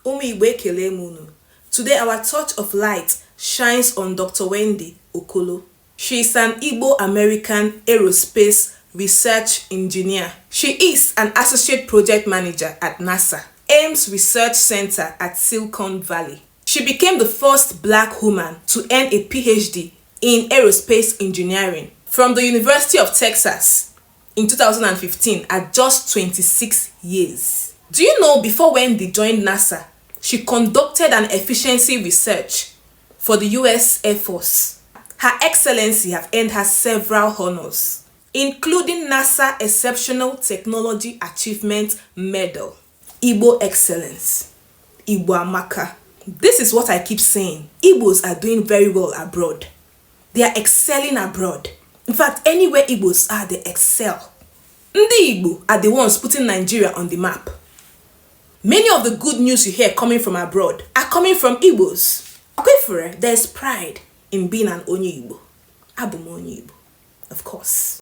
Ụmụ Igbo ekele m unu. Today our torch of light shines on Dr. Wendy Okolo. She is an Igbo-American aerospace research engineer. She is an associate project manager at NASA, Ames Research Center at Silicon Valley. She became the first black woman to earn a PhD in aerospace engineering from the University of Texas in 2015 at just 26 years. Do you know before Wendy joined NASA, she conducted an efficiency research for the US Air Force. Her Excellency have earned her several honors, including NASA Exceptional Technology Achievement Medal, Igbo Excellence, Igbo Amaka. This is what I keep saying. Igbos are doing very well abroad. They are excelling abroad. In fact, anywhere Igbos are, they excel. Ndị Igbo are the ones putting Nigeria on the map. Many of the good news you hear coming from abroad are coming from Igbos. There is pride in being an Onye Igbo. Abum Onye Igbo, of course.